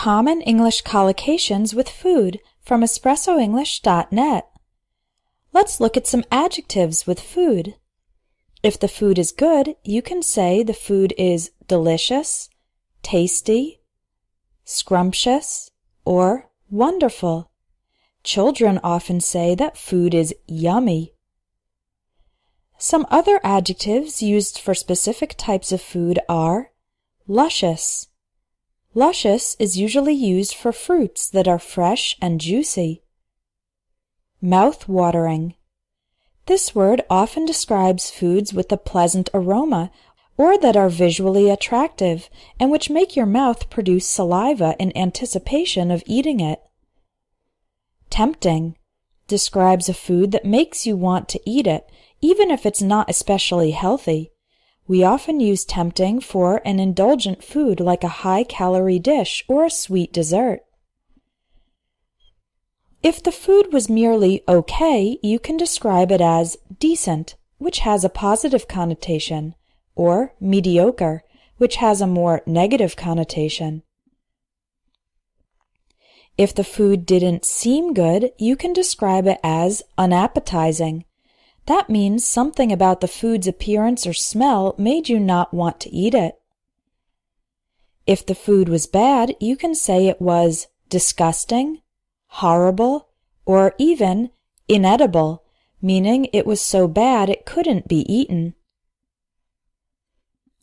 Common English collocations with food from espressoenglish.net. Let's look at some adjectives with food. If the food is good, you can say the food is delicious, tasty, scrumptious, or wonderful. Children often say that food is yummy. Some other adjectives used for specific types of food are luscious. Luscious is usually used for fruits that are fresh and juicy. Mouth-watering. This word often describes foods with a pleasant aroma or that are visually attractive and which make your mouth produce saliva in anticipation of eating it. Tempting describes a food that makes you want to eat it, even if it's not especially healthy. We often use tempting for an indulgent food like a high-calorie dish or a sweet dessert. If the food was merely okay, you can describe it as decent, which has a positive connotation, or mediocre, which has a more negative connotation. If the food didn't seem good, you can describe it as unappetizing. That means something about the food's appearance or smell made you not want to eat it. If the food was bad, you can say it was disgusting, horrible, or even inedible, meaning it was so bad it couldn't be eaten.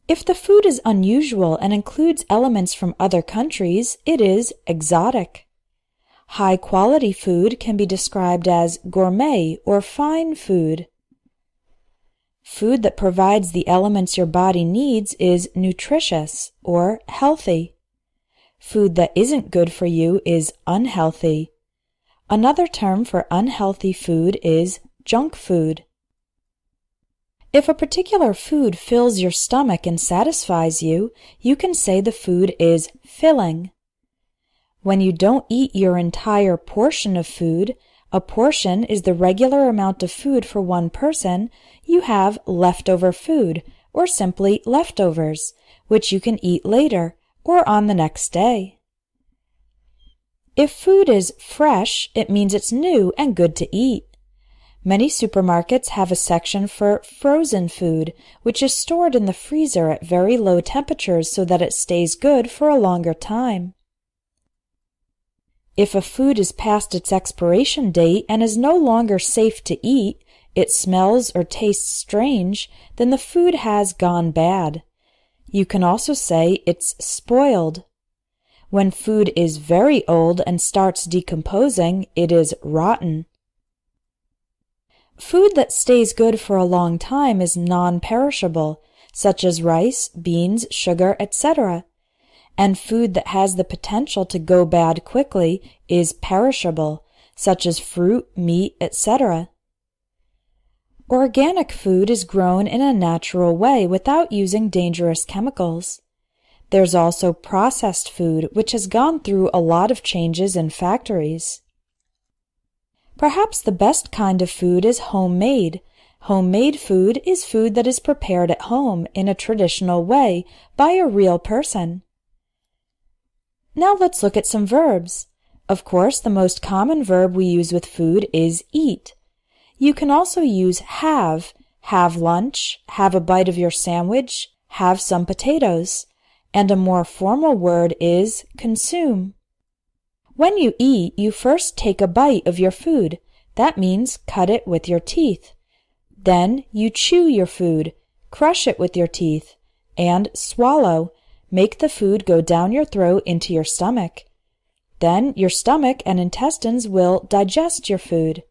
If the food is unusual and includes elements from other countries, it is exotic. High-quality food can be described as gourmet or fine food. Food that provides the elements your body needs is nutritious or healthy. Food that isn't good for you is unhealthy. Another term for unhealthy food is junk food. If a particular food fills your stomach and satisfies you, you can say the food is filling. When you don't eat your entire portion of food, a portion is the regular amount of food for one person, you have leftover food, or simply leftovers, which you can eat later or on the next day. If food is fresh, it means it's new and good to eat. Many supermarkets have a section for frozen food, which is stored in the freezer at very low temperatures so that it stays good for a longer time. If a food is past its expiration date and is no longer safe to eat, it smells or tastes strange, then the food has gone bad. You can also say it's spoiled. When food is very old and starts decomposing, it is rotten. Food that stays good for a long time is non-perishable, such as rice, beans, sugar, etc. And food that has the potential to go bad quickly is perishable, such as fruit, meat, etc. Organic food is grown in a natural way without using dangerous chemicals. There's also processed food, which has gone through a lot of changes in factories. Perhaps the best kind of food is homemade. Homemade food is food that is prepared at home in a traditional way by a real person. Now let's look at some verbs. Of course, the most common verb we use with food is eat. You can also use have lunch, have a bite of your sandwich, have some potatoes. And a more formal word is consume. When you eat, you first take a bite of your food. That means cut it with your teeth. Then you chew your food, crush it with your teeth, and swallow. Make the food go down your throat into your stomach. Then your stomach and intestines will digest your food.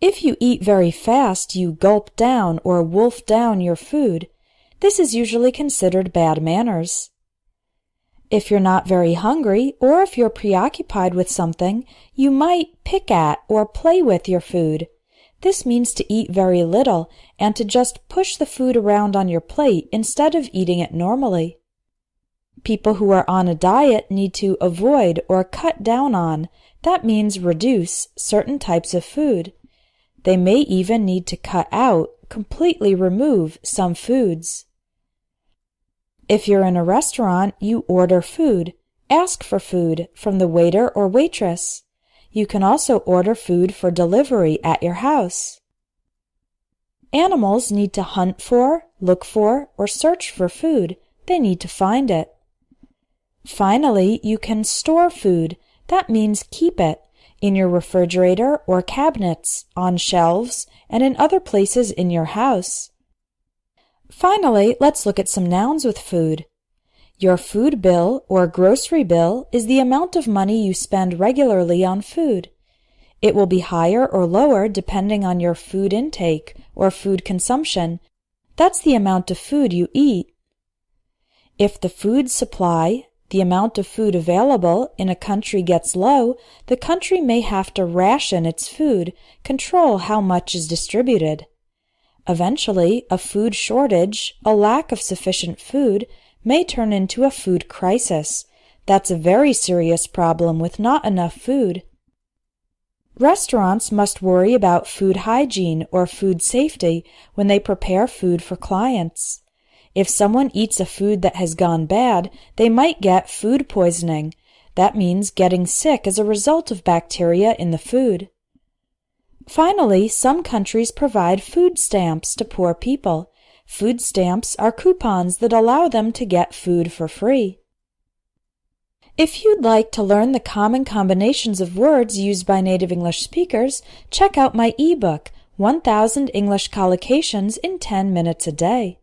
If you eat very fast, you gulp down or wolf down your food. This is usually considered bad manners. If you're not very hungry, or if you're preoccupied with something, you might pick at or play with your food. This means to eat very little and to just push the food around on your plate instead of eating it normally. People who are on a diet need to avoid or cut down on, that means reduce, certain types of food. They may even need to cut out, completely remove some foods. If you're in a restaurant, you order food, Ask for food from the waiter or waitress. You can also order food for delivery at your house. Animals need to hunt for, look for, or search for food. They need to find it. Finally, you can store food. That means keep it in your refrigerator or cabinets, on shelves, and in other places in your house. Finally, let's look at some nouns with food. Your food bill or grocery bill is the amount of money you spend regularly on food. It will be higher or lower depending on your food intake or food consumption. That's the amount of food you eat. If the food supply, the amount of food available in a country gets low, the country may have to ration its food, control how much is distributed. Eventually, a food shortage, a lack of sufficient food, may turn into a food crisis. That's a very serious problem with not enough food. Restaurants must worry about food hygiene or food safety when they prepare food for clients. If someone eats a food that has gone bad, they might get food poisoning. That means getting sick as a result of bacteria in the food. Finally, some countries provide food stamps to poor people. Food stamps are coupons that allow them to get food for free. If you'd like to learn the common combinations of words used by native English speakers, check out my ebook, 1000 English Collocations in 10 Minutes a Day.